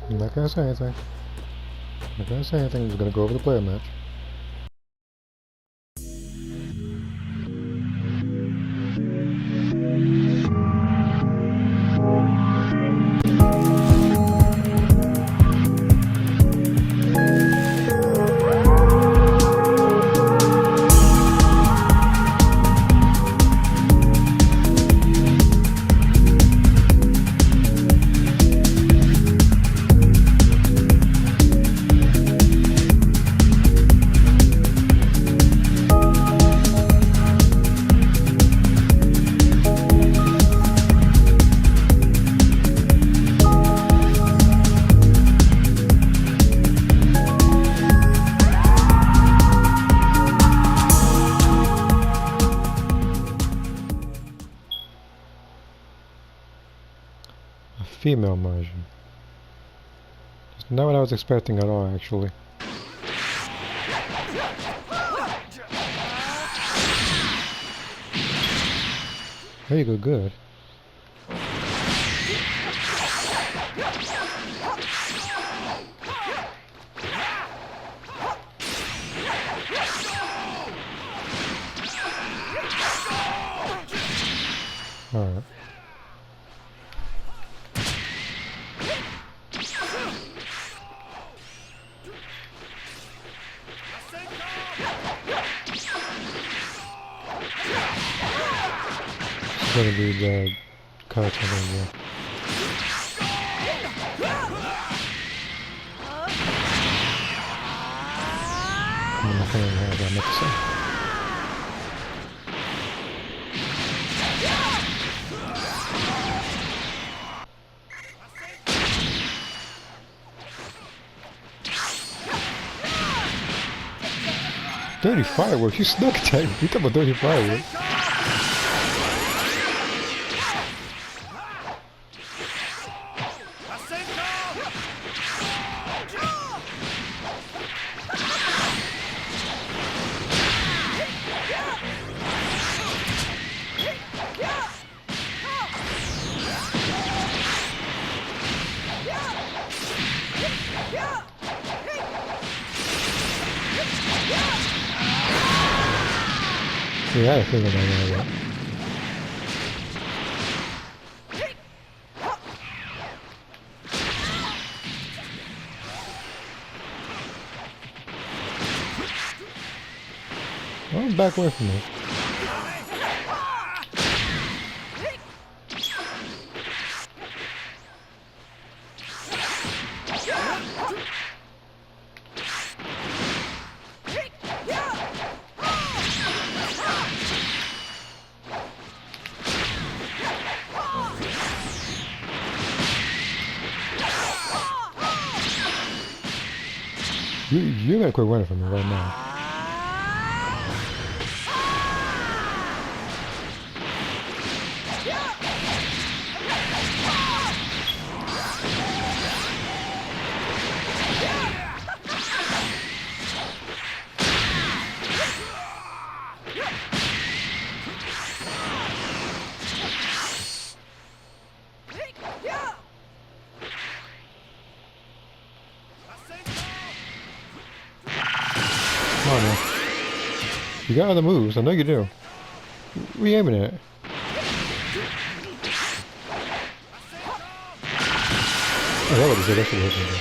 I'm not gonna say anything. I'm not gonna say anything. I'm just gonna go over the player match. Female version. It's not what I was expecting at all, actually. There you go, good. Alright. It's gonna be the cartoon area. I'm not gonna have that much to say. Dirty fireworks, you snuck attack me. You talking about dirty fireworks? Yeah, I think about that. Oh, back away from me. You're gonna quit running from me right now. Come on, man. You got other moves, I know you do. What are you aiming at? Oh, that was it, that should have hit me.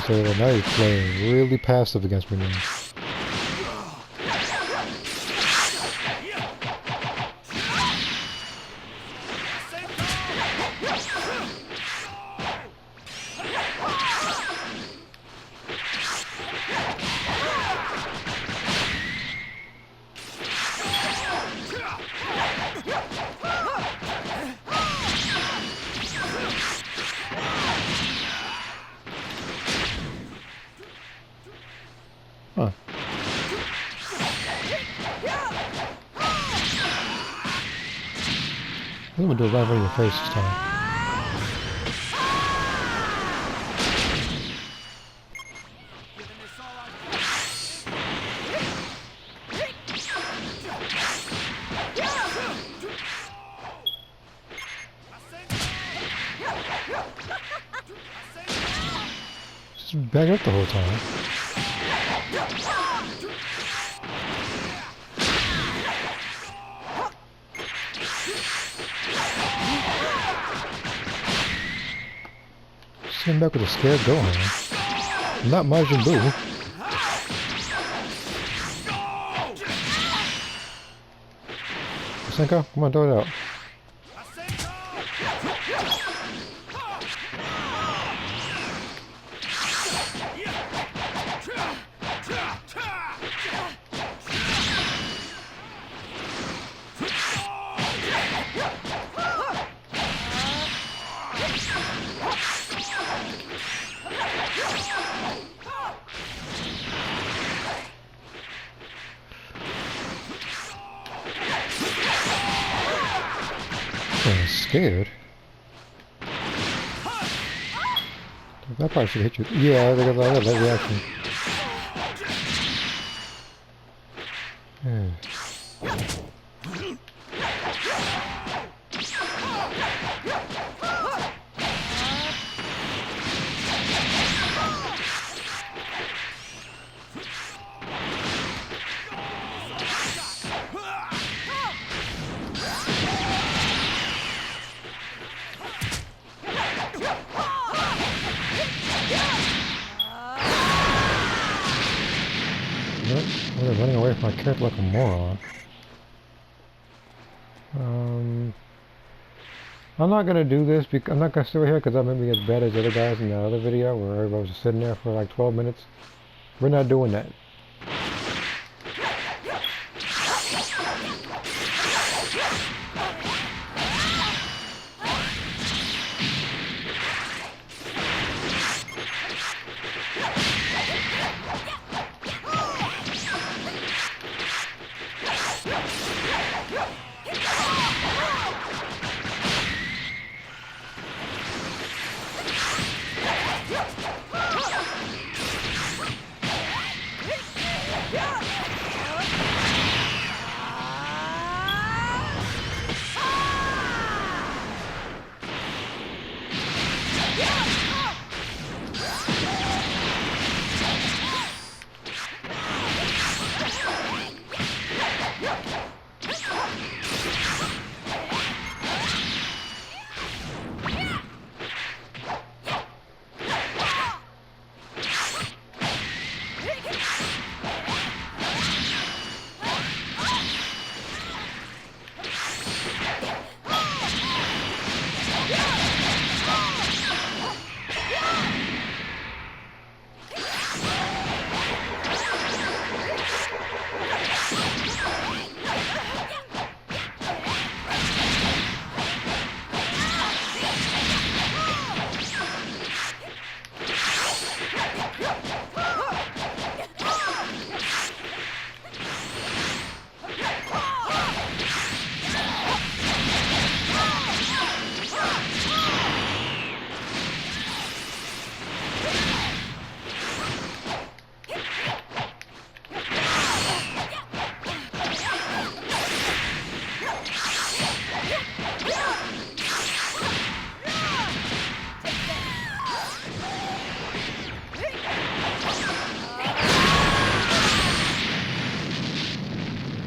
So now you're playing really passive against me now. Huh. I'm gonna do it right in your face this time. Just back up the whole time. Sitting back with a scared Gohan. Not Majin Buu. Senko, come on, throw it out. I'm scared. That probably should hit you. Yeah, they got that reaction. Yeah. They're running away from my character like a moron. I'm not gonna do this because I'm not gonna sit here because I'm gonna be as bad as the other guys in the other video where everybody was just sitting there for like 12 minutes. We're not doing that.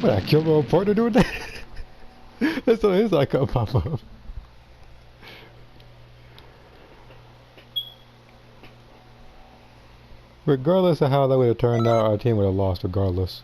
What, I killed my own partner doing that? That's what it is, I can't pop up. Regardless of how that would have turned out, our team would have lost regardless.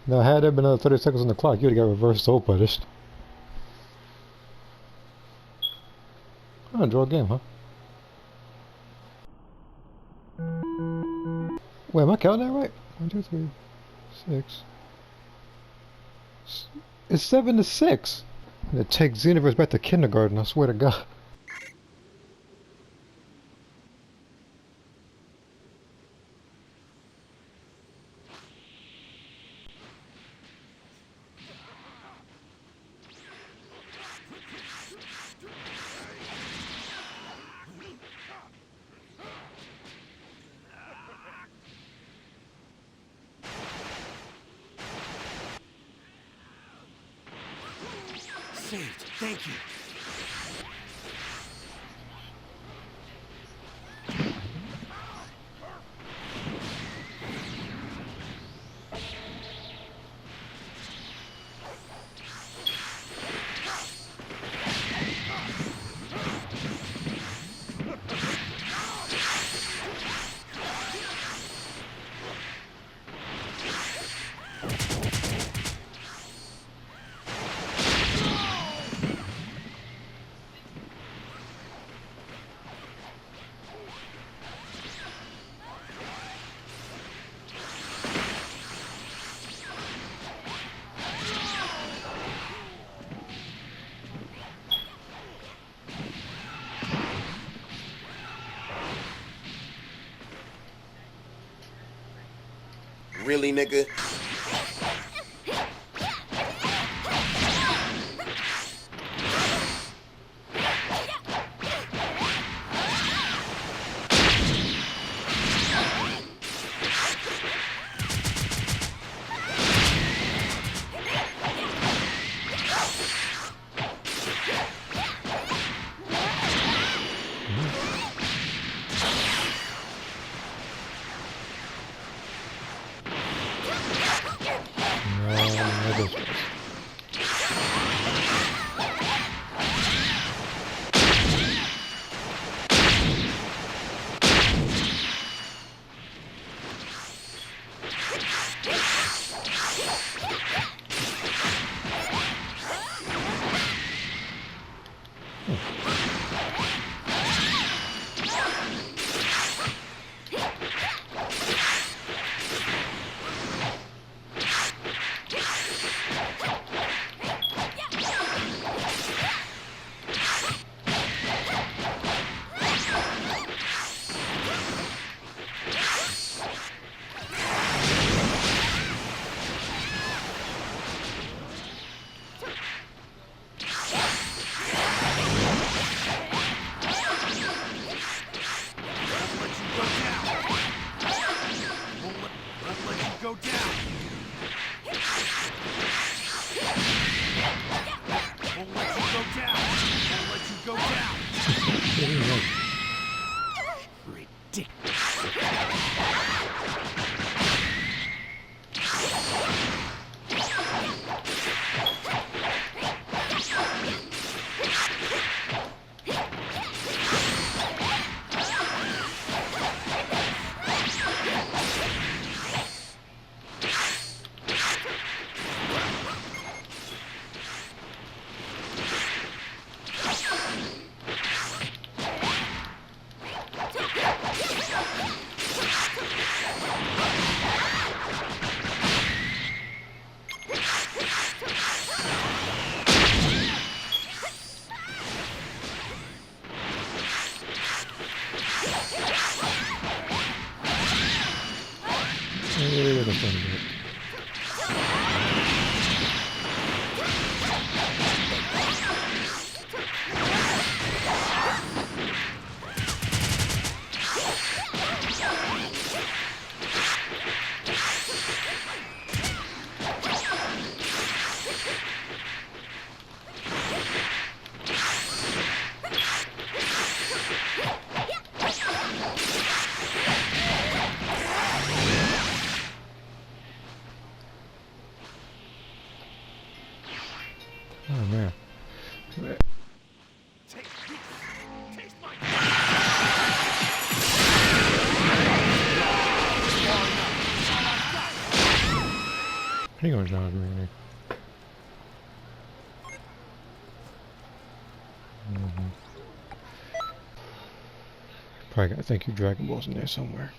Now, had there been another 30 seconds on the clock, you would have got reverse soul punished. Oh, draw a game, huh? Wait, am I counting that right? 1, 2, 3, 6. It's 7 to 6. I'm gonna take Xenoverse back to kindergarten, I swear to God. Saved. Thank you. Really, nigga? Go down. Won't let you go down. Won't let you go down. Ridiculous. He gonna dodge me. Probably got thank you Dragon Balls in there somewhere.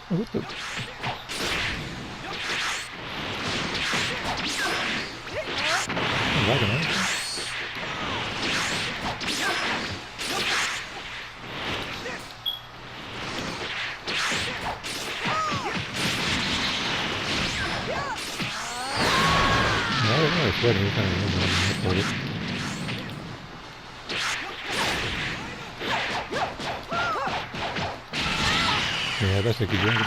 What the? Yeah, that's a good drink.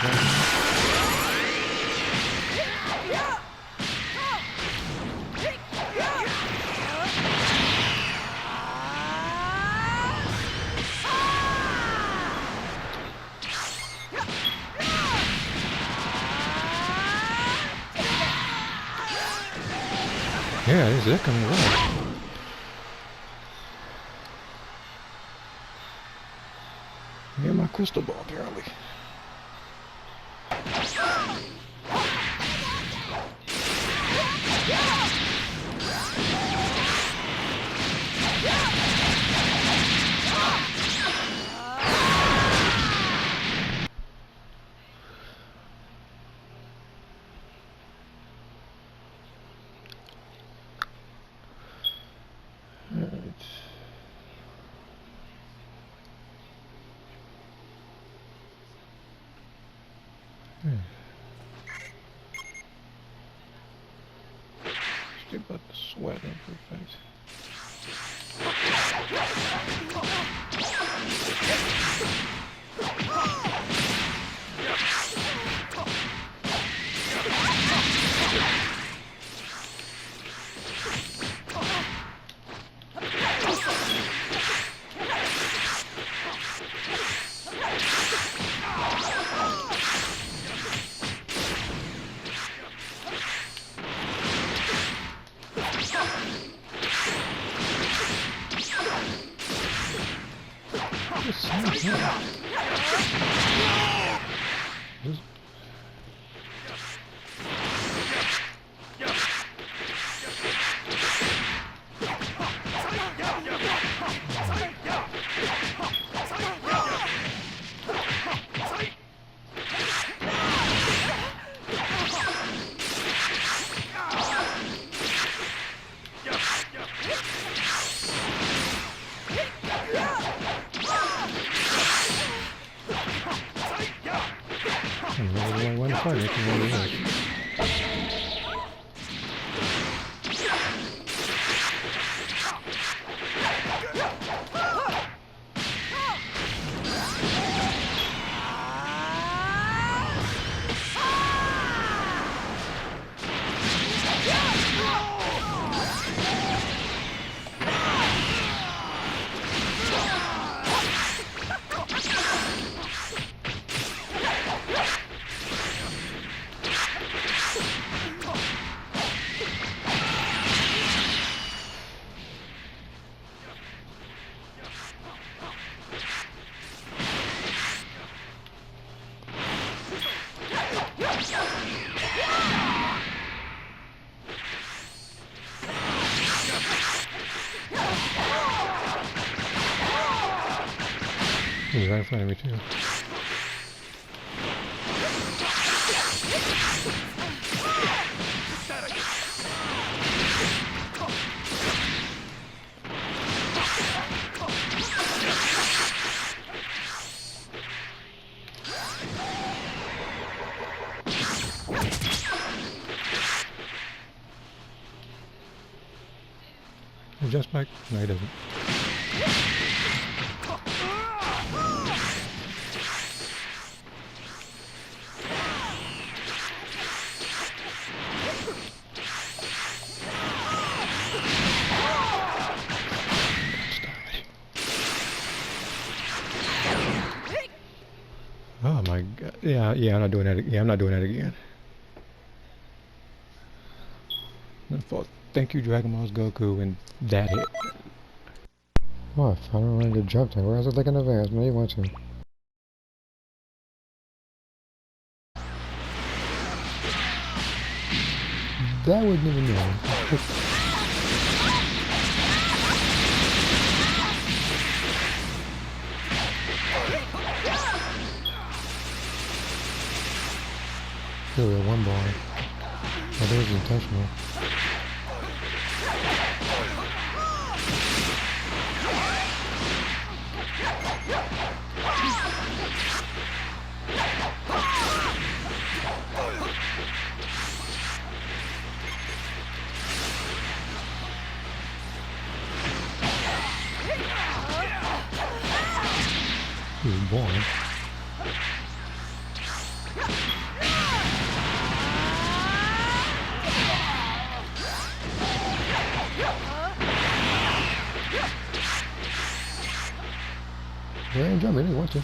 Yeah, this is coming around. Yeah, my crystal ball apparently. Still about the sweat on her face. He's right in front of me too. He jumps back? No, he doesn't. Oh my god. Yeah, I'm not doing that. Yeah, I'm not doing that again. Thank you, Dragon Ball's Goku, and that hit. What? I don't want to get jumped in. Where else is it like in advance? Maybe you want to. That wasn't even know. Still one ball. Oh, there's intentional. He was born. He ain't jumping, he wants to.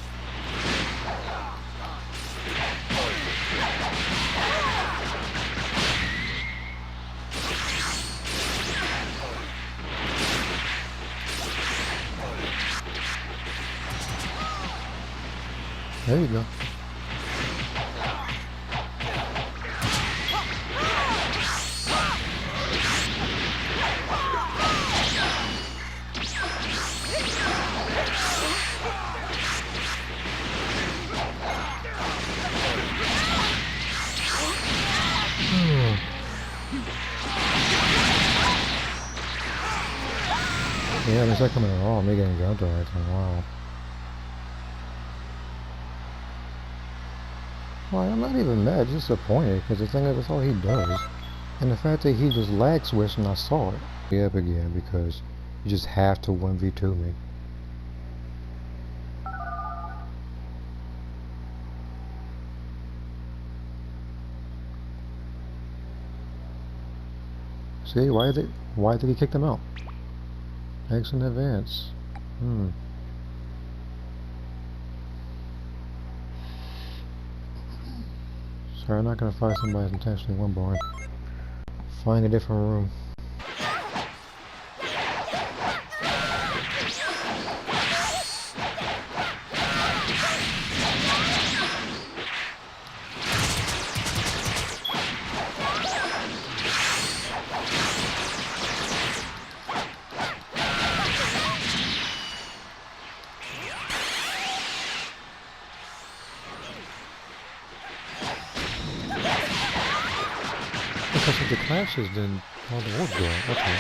There you go. Yeah, it's not coming at all. Me getting jumped all right time. Wow. Well, I'm not even mad, just disappointed, because the thing is, that's all he does. And the fact that he just lag switched and I saw it. Be up again, because you just have to 1v2 me. See, why did he kick them out? Thanks in advance. Sorry, I'm not gonna fight somebody that's intentionally one barn. Find a different room. Because of the clashes, then all the world go out. Okay.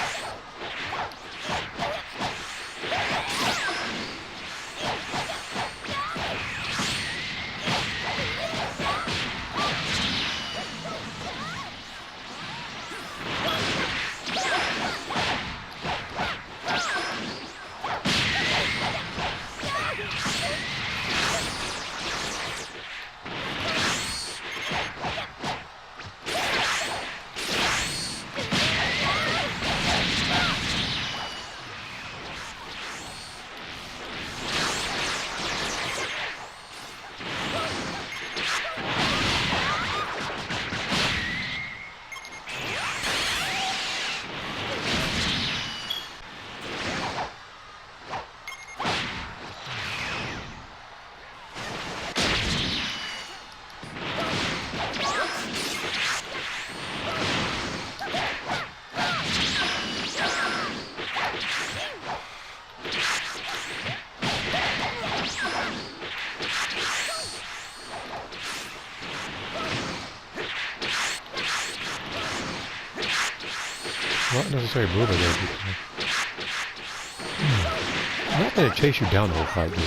Not necessarily moving there. I'm not gonna chase you down the whole fight, dude.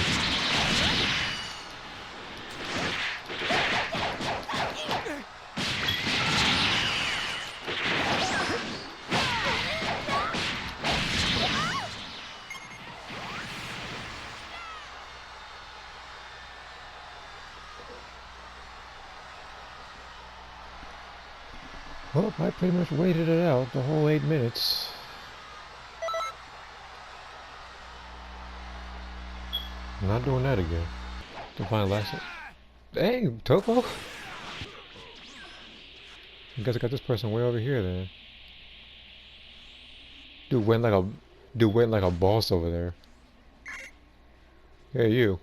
Well, I pretty much waited it out the whole 8 minutes. I'm not doing that again. To find lesson. Dang, Topo! I guess I got this person way over here then. Dude went like a boss over there. Hey you.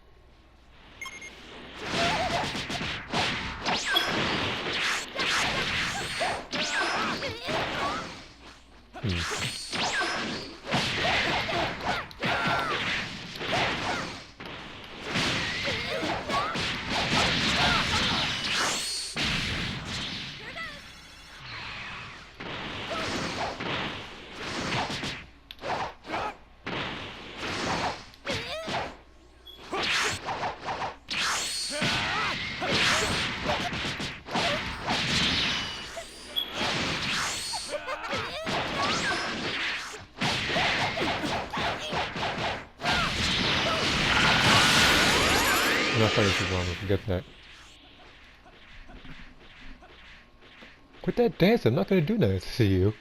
I'm not fighting too long, forget that. Quit that dance, I'm not gonna do nothing to you.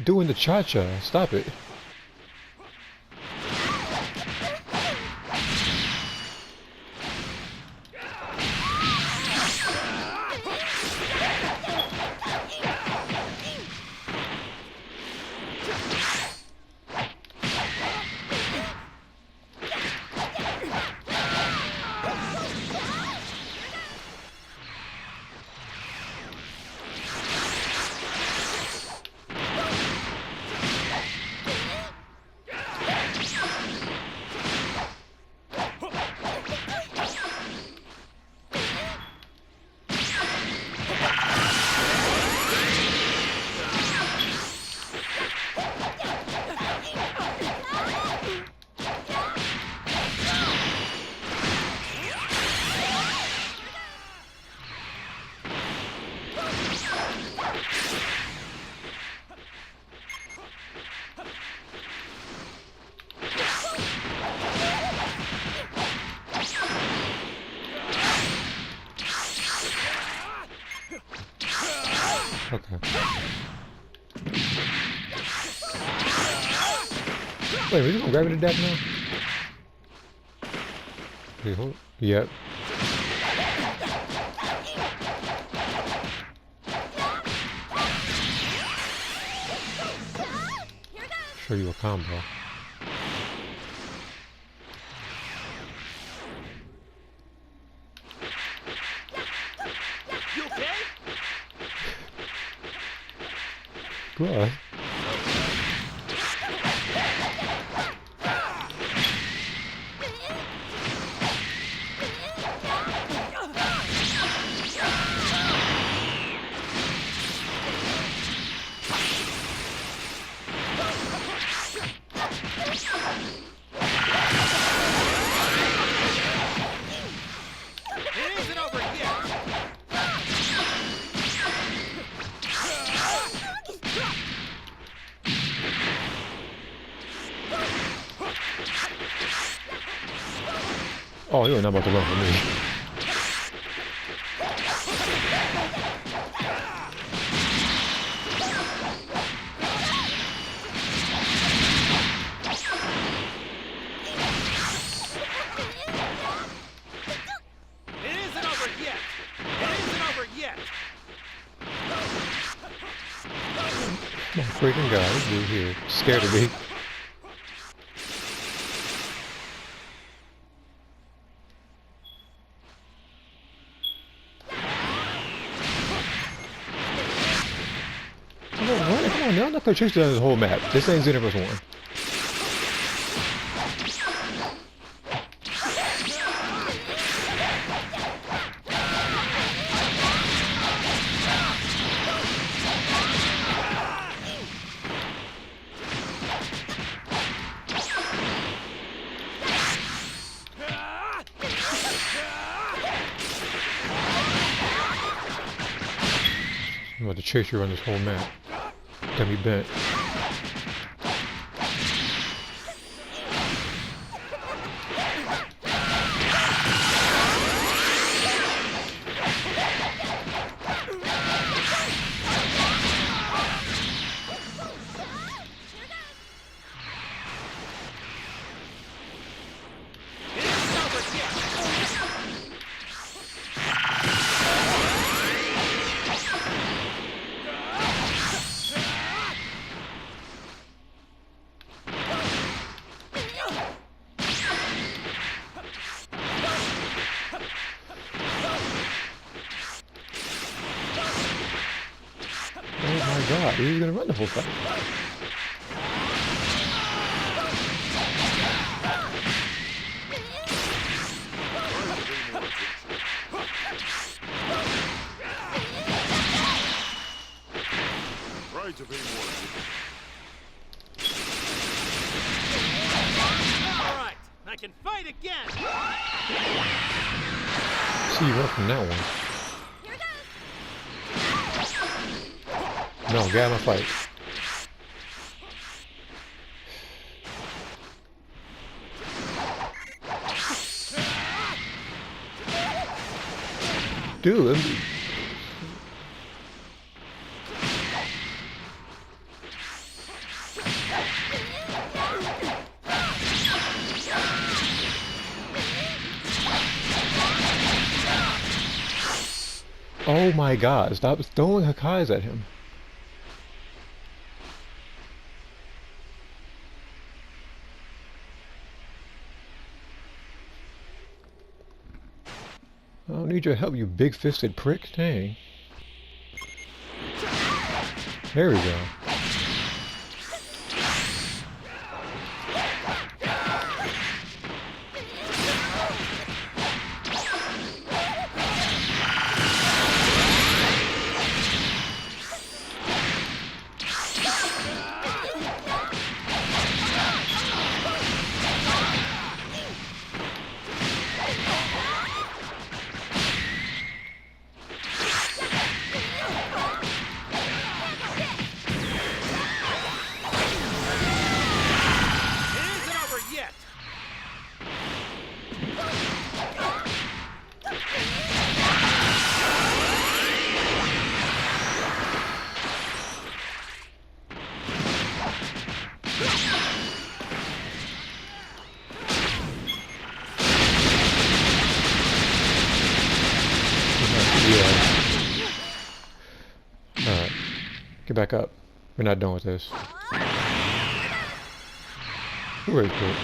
Doing the cha-cha, stop it. Okay. Wait, are you gonna grab it to death now? Wait, hold. Yep. Show you a combo. You okay? Good. It isn't over yet. Oh, you're not about to run for me. It isn't over yet. It isn't over yet. My freaking god, this dude here. Scared of me. Come on, now I'm not gonna chase you down this whole map. This ain't Xenoverse 1. chase you around this whole map. Got me bent. Oh my god, he's gonna run the whole fight. Try to be more. All right, I can fight again. See you run from that one. No, get out of my fight. Dude. Oh my god, stop throwing Hakais at him. I don't need your help, you big-fisted prick. Dang. There we go. Alright. Get back up. We're not done with this. Where is it?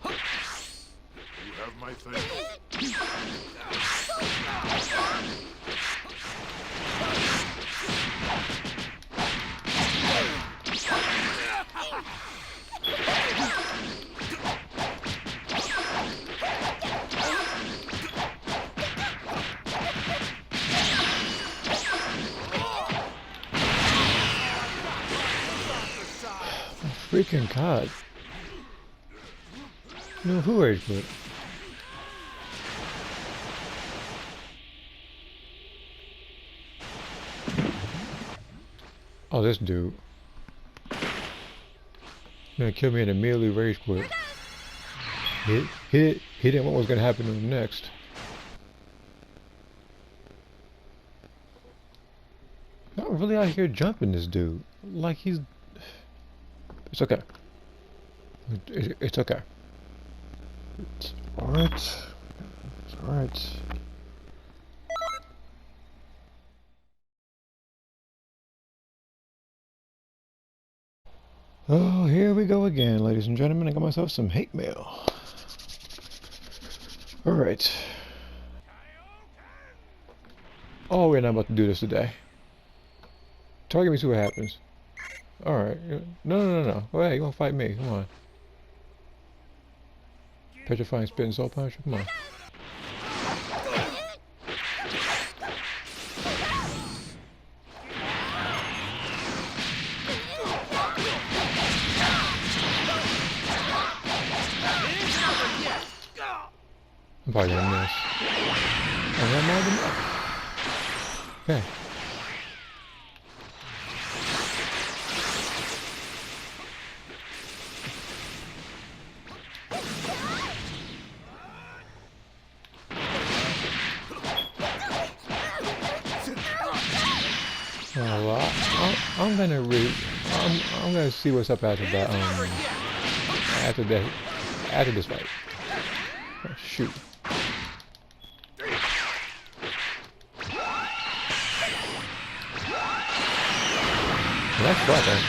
You have my thing. Freaking god. No, who are you? Oh, this dude. Gonna kill me in a melee rage quit. He didn't know what was gonna happen to him next. I'm really out here jumping this dude. Like he's... It's okay. It's okay. It's alright. It's alright. Oh, here we go again, ladies and gentlemen. I got myself some hate mail. Alright. Oh, we're not about to do this today. Target me, see what happens. Alright. No. Oh, hey, you wanna fight me? Come on. Petrifying spitting soul punch? Come on. I'm probably gonna miss. Oh, that might have been. Okay. Well, I'm gonna I'm gonna see what's up after that. After this fight. Oh, shoot. That's right.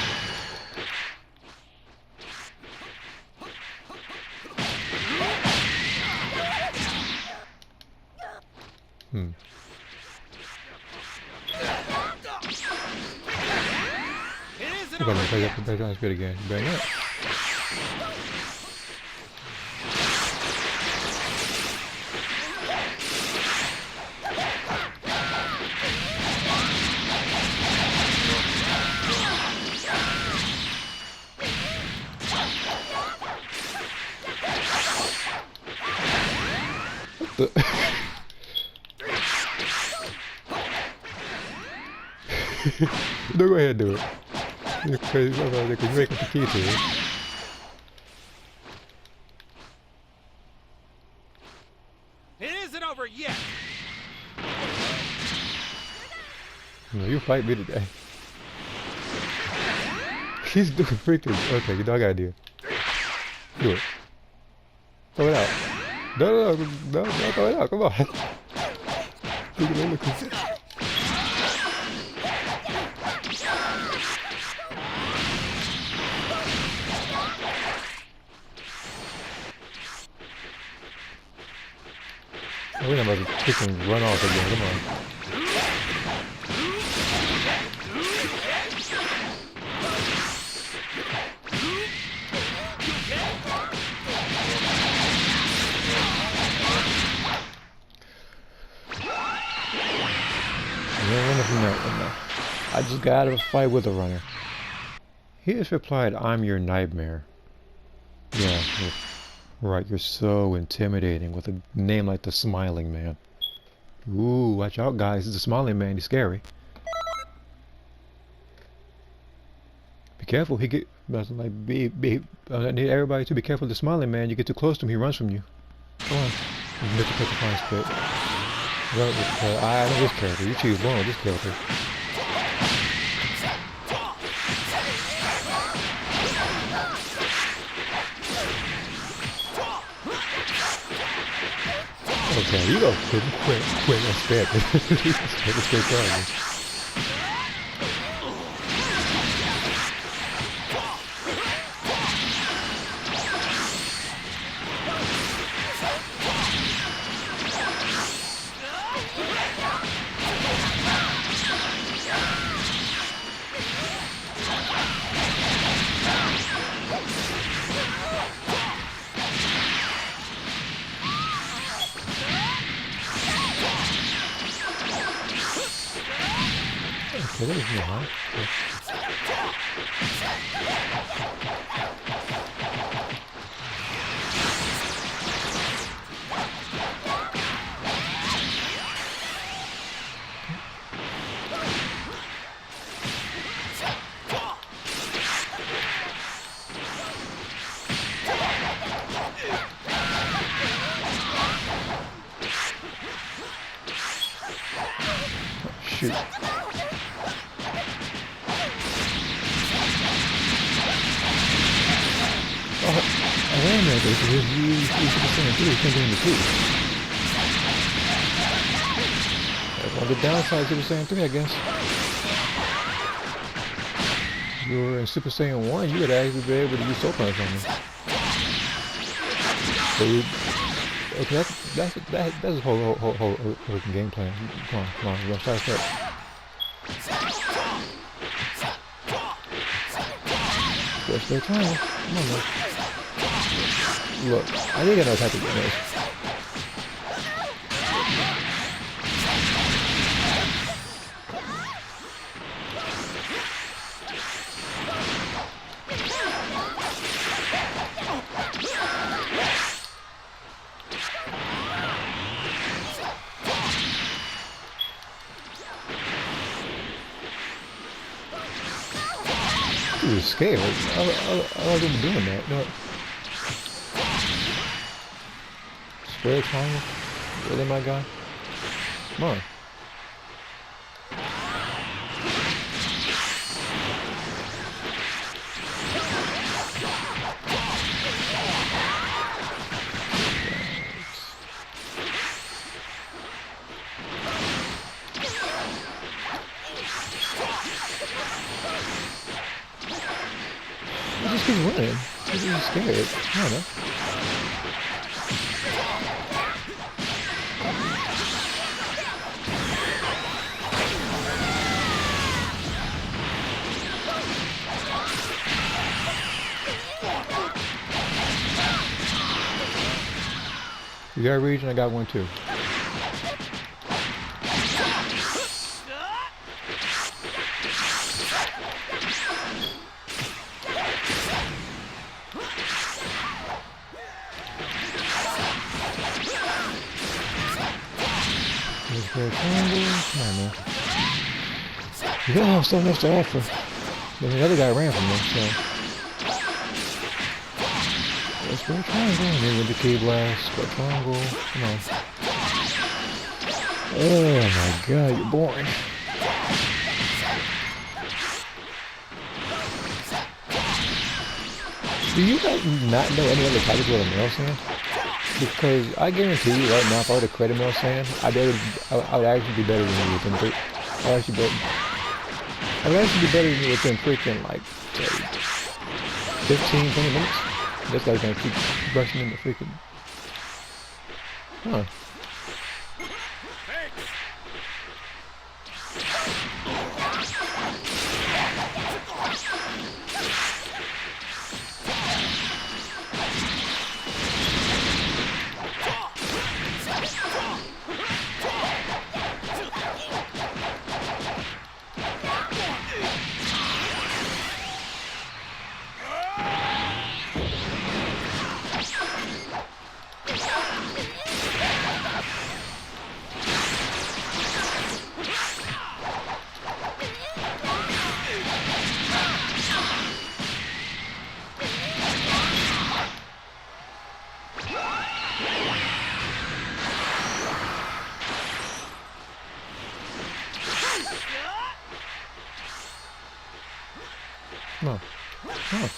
We're gonna play up the background speed again. Bring it. No, go ahead and do it. You're crazy about it because you make it the key to it. It isn't over yet. No, you fight me today. He's doing freaking. Okay, you dog idea. Do it. Throw it out. No, throw it out. Come on. Look. We're about to kick and run off again. Come on. I just got out of a fight with a runner. He has replied, "I'm your nightmare." Yeah, right. You're so intimidating with a name like the Smiling Man. Ooh, watch out, guys! It's the Smiling Man. He's scary. Be careful. He get like I need everybody to be careful. The Smiling Man. You get too close to him, he runs from you. Come on, you have to take a fine spit. I know this character. You choose one with this character. Okay, you go quit and spare me. Straight charge. Okay, that was me, huh? Shoot. Wait a minute, he's the same too, he's thinking the two. That's one of the downsides to the same thing, I guess. If you were in Super Saiyan 1, you would actually be able to use Soul Punch on me. So you, okay, that's a whole game plan. Come on, we're gonna start. Just their time. Come on, man. Look, I think I know how to get this. dude is scared. I like him doing that. No. Square triangle? Really, my guy? Come on. He just keeps running. He's just scared. I don't know. You got a region? I got one too. Come on, man. You don't have so much to offer. Then the other guy ran from me, so. Let's go triangle. And then with the key blast, go triangle. Come on. Oh my god, you're boring. Do you guys not know any other titles with a mail sand? Because I guarantee you right now, if I were to credit mail sand, I would actually be better than you within I would actually be better than you within freaking like say 15, 20 minutes. This guy's gonna keep rushing into freaking. Huh. Come on. Come on.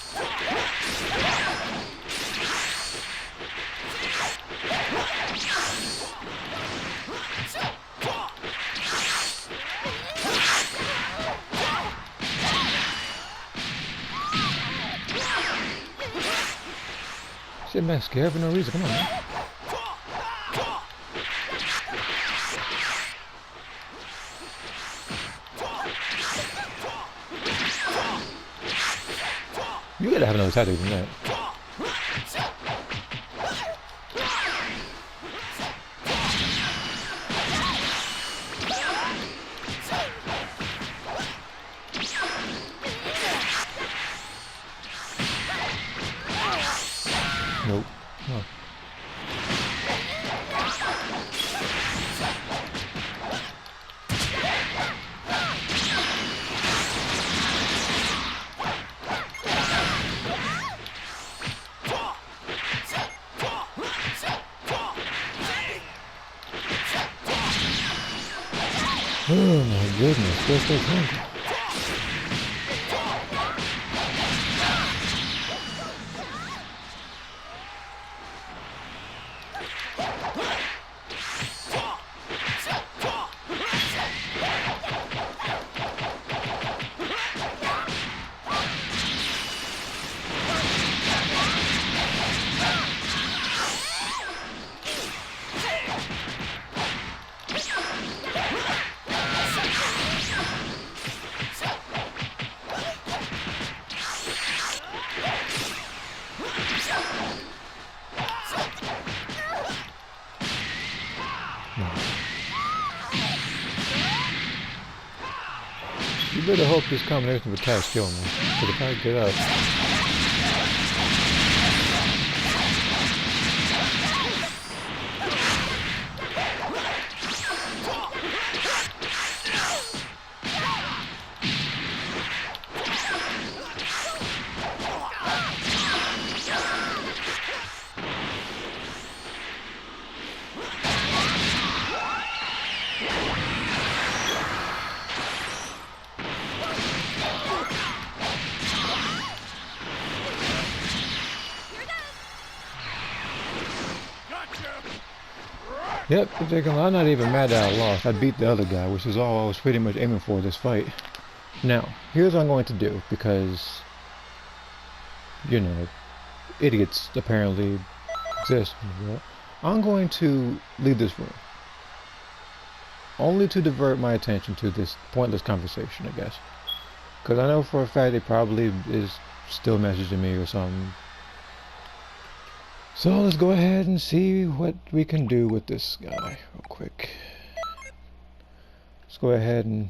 Sitting back scared for no reason. Come on, man. You gotta have another tactic than that. Nope. Oh. Oh my goodness, what's this hungry? You better hope this combination of attacks kill me, because if I get up... Yep, I'm not even mad that I lost. I beat the other guy, which is all I was pretty much aiming for this fight. Now, here's what I'm going to do, because, you know, idiots apparently exist in the world. I'm going to leave this room. Only to divert my attention to this pointless conversation, I guess. Because I know for a fact they probably is still messaging me or something. So let's go ahead and see what we can do with this guy real quick. Let's go ahead and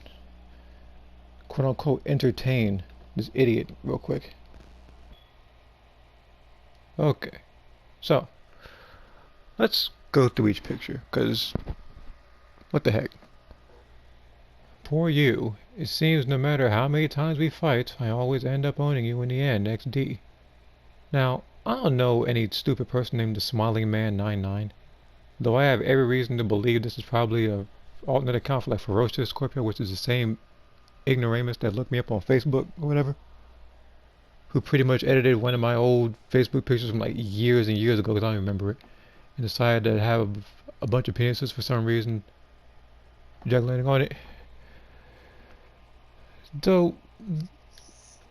quote unquote entertain this idiot real quick. Okay, so let's go through each picture, because what the heck? Poor you. It seems no matter how many times we fight, I always end up owning you in the end, XD. Now, I don't know any stupid person named the Smiling Man 99, though I have every reason to believe this is probably a alternate account for like Ferocious Scorpio, which is the same ignoramus that looked me up on Facebook or whatever, who pretty much edited one of my old Facebook pictures from like years and years ago, because I don't remember it, and decided to have a bunch of penises for some reason juggling on it. So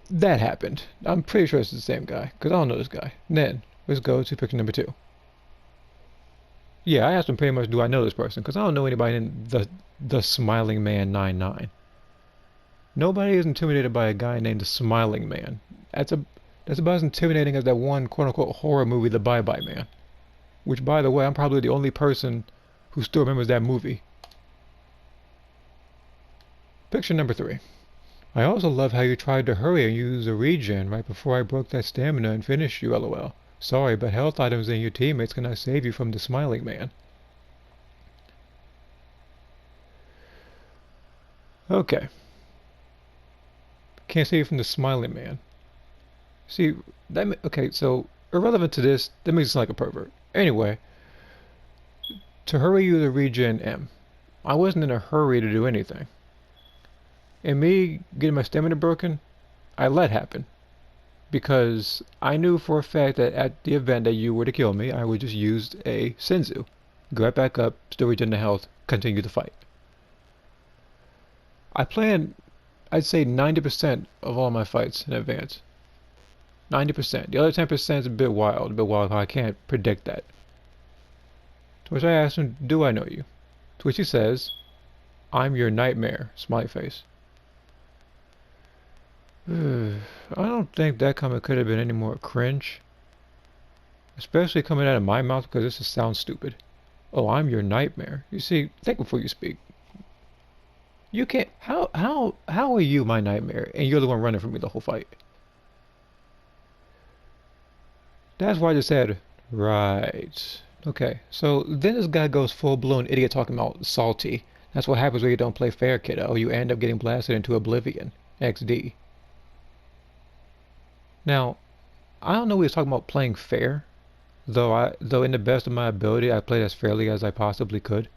that happened. I'm pretty sure it's the same guy, because I don't know this guy. Then let's go to picture number 2. Yeah, I asked him pretty much, do I know this person? Because I don't know anybody in the Smiling Man 99. Nobody is intimidated by a guy named the Smiling Man. That's about as intimidating as that one quote-unquote horror movie, The Bye Bye Man. Which, by the way, I'm probably the only person who still remembers that movie. Picture number 3. I also love how you tried to hurry and use a regen right before I broke that stamina and finished you, lol. Sorry, but health items and your teammates cannot save you from the Smiling Man. Okay. Can't save you from the Smiling Man. See, okay, so irrelevant to this, that makes it sound like a pervert. Anyway, to hurry you to regen M. I wasn't in a hurry to do anything. And me getting my stamina broken, I let happen. Because I knew for a fact that at the event that you were to kill me, I would just use a Senzu. Go right back up, still regen the health, continue the fight. I planned, I'd say 90% of all my fights in advance. 90%. The other 10% is a bit wild, I can't predict that. To which I asked him, do I know you? To which he says, I'm your nightmare, smiley face. I don't think that comment could have been any more cringe. Especially coming out of my mouth, because this just sounds stupid. Oh, I'm your nightmare. You see, think before you speak. You can't, how are you my nightmare, and you're the one running from me the whole fight? That's why I just said, right. Okay, so then this guy goes full-blown idiot talking about salty. That's what happens when you don't play fair, kiddo. You end up getting blasted into oblivion. XD. Now, I don't know what he's talking about playing fair, though in the best of my ability I played as fairly as I possibly could.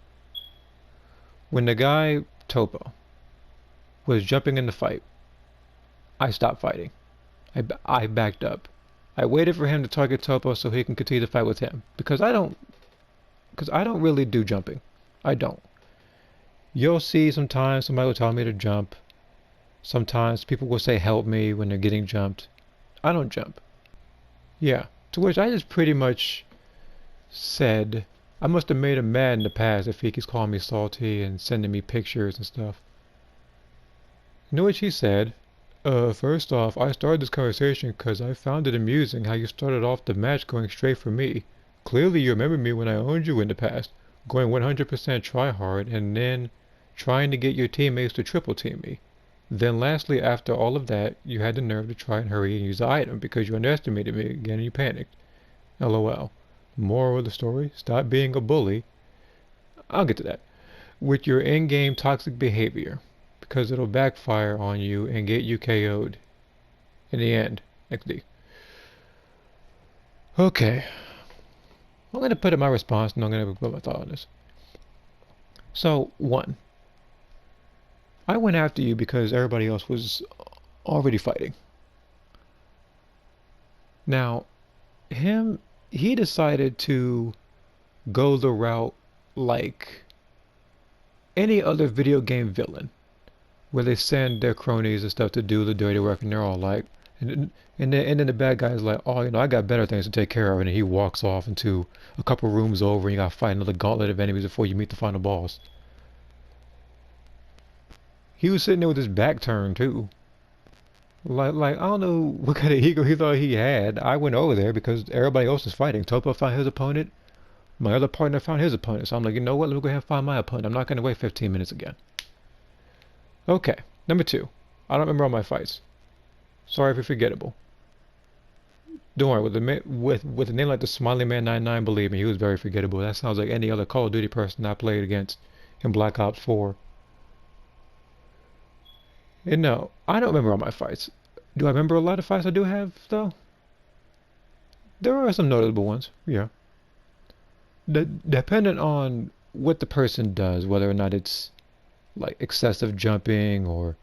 When the guy, Topo, was jumping in the fight, I stopped fighting. I backed up. I waited for him to target Topo so he can continue to fight with him, because I don't really do jumping. I don't. You'll see sometimes somebody will tell me to jump. Sometimes people will say help me when they're getting jumped. I don't jump. Yeah, to which I just pretty much said, I must have made him mad in the past if he keeps calling me salty and sending me pictures and stuff. You know what she said? First off, I started this conversation because I found it amusing how you started off the match going straight for me. Clearly you remember me when I owned you in the past, going 100% try hard and then trying to get your teammates to triple team me. Then lastly, after all of that, you had the nerve to try and hurry and use the item because you underestimated me again and you panicked. LOL. Moral of the story, stop being a bully. I'll get to that. With your in-game toxic behavior, because it'll backfire on you and get you KO'd. In the end, XD. Okay. I'm going to put in my response and I'm going to put my thought on this. So, 1. I went after you because everybody else was already fighting. Now, he decided to go the route like any other video game villain, where they send their cronies and stuff to do the dirty work, and they're all like, and then the bad guy's like, oh, I got better things to take care of, and he walks off into a couple rooms over, and you gotta fight another gauntlet of enemies before you meet the final boss. He was sitting there with his back turned too. Like I don't know what kind of ego he thought he had. I went over there because everybody else is fighting. Topo found his opponent. My other partner found his opponent. So I'm like, you know what? Let me go ahead and find my opponent. I'm not going to wait 15 minutes again. Okay, number 2. I don't remember all my fights. Sorry if you're forgettable. Don't worry, with a name like the Smiley Man 99, believe me, he was very forgettable. That sounds like any other Call of Duty person I played against in Black Ops 4. And no, I don't remember all my fights. Do I remember a lot of fights I do have, though? There are some notable ones, yeah. Depending on what the person does, whether or not it's like excessive jumping or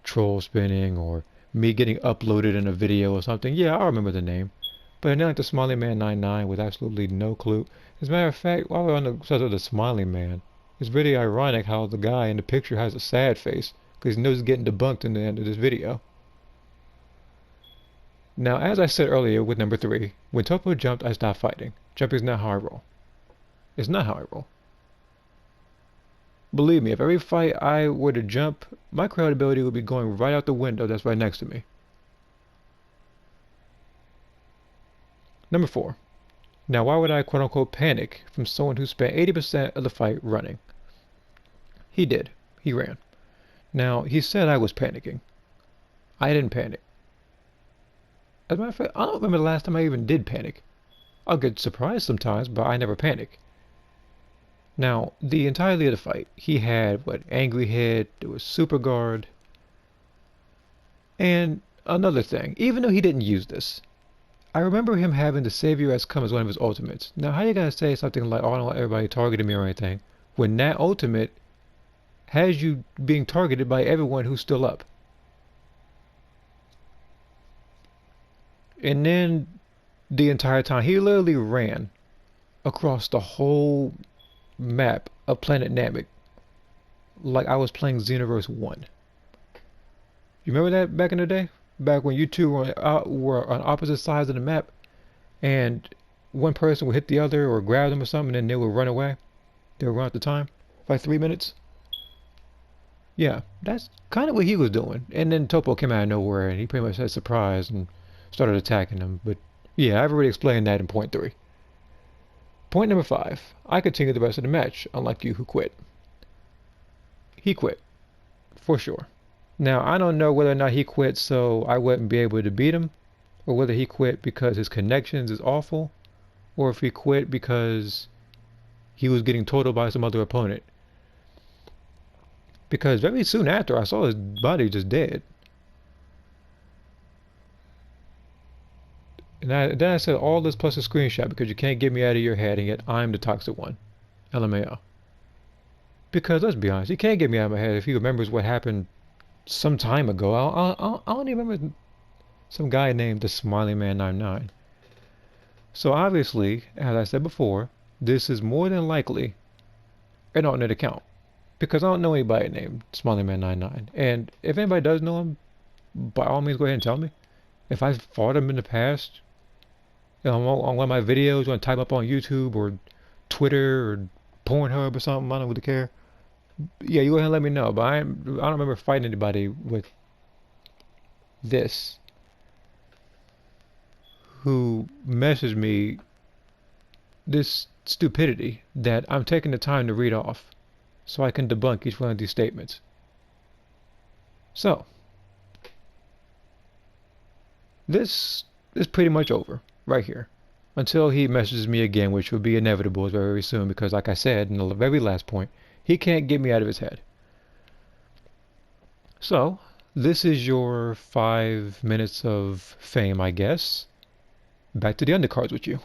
troll spinning or me getting uploaded in a video or something, yeah, I remember the name. But a name like the Smiley Man 99 with absolutely no clue. As a matter of fact, while we're on the subject of the Smiley Man, it's really ironic how the guy in the picture has a sad face, because he knows he's getting debunked in the end of this video. Now, as I said earlier with number 3, when Topo jumped, I stopped fighting. Jumping is not how I roll. It's not how I roll. Believe me, if every fight I were to jump, my credibility would be going right out the window that's right next to me. Number 4. Now, why would I quote-unquote panic from someone who spent 80% of the fight running? He did. He ran. Now, he said I was panicking. I didn't panic. As a matter of fact, I don't remember the last time I even did panic. I'll get surprised sometimes, but I never panic. Now, the entirety of the fight, he had, Angry Hit, there was Super Guard, and another thing, even though he didn't use this, I remember him having the Savior as come as one of his ultimates. Now, how you gonna say something like, oh, I don't want everybody targeting me or anything, when that ultimate has you being targeted by everyone who's still up? And then the entire time, he literally ran across the whole map of Planet Namek like I was playing Xenoverse 1. You remember that back in the day? Back when you two were on opposite sides of the map, and one person would hit the other or grab them or something, and then they would run away. They would run at the time, like 3 minutes. Yeah, that's kind of what he was doing. And then Topo came out of nowhere, and he pretty much had surprise and started attacking them. But yeah, I've already explained that in point 3. Point number 5. I continued the rest of the match, unlike you who quit. He quit, for sure. Now, I don't know whether or not he quit so I wouldn't be able to beat him, or whether he quit because his connections is awful, or if he quit because he was getting totaled by some other opponent. Because very soon after, I saw his body just dead. And then I said all this plus a screenshot because you can't get me out of your head, and yet I'm the toxic one. LMAO. Because let's be honest, he can't get me out of my head if he remembers what happened some time ago. I don't even remember some guy named the Smiley Man 99. So obviously, as I said before, this is more than likely an alternate account. Because I don't know anybody named Smiley Man 99. And if anybody does know him, by all means go ahead and tell me. If I've fought him in the past, on one of my videos, you want to type up on YouTube or Twitter or Pornhub or something, I don't really care. Yeah, you go ahead and let me know. But I don't remember fighting anybody with this who messaged me this stupidity that I'm taking the time to read off so I can debunk each one of these statements. So, this is pretty much over right here until he messages me again, which will be inevitable very, very soon because, like I said in the very last point, he can't get me out of his head. So, this is your 5 minutes of fame, I guess. Back to the undercards with you.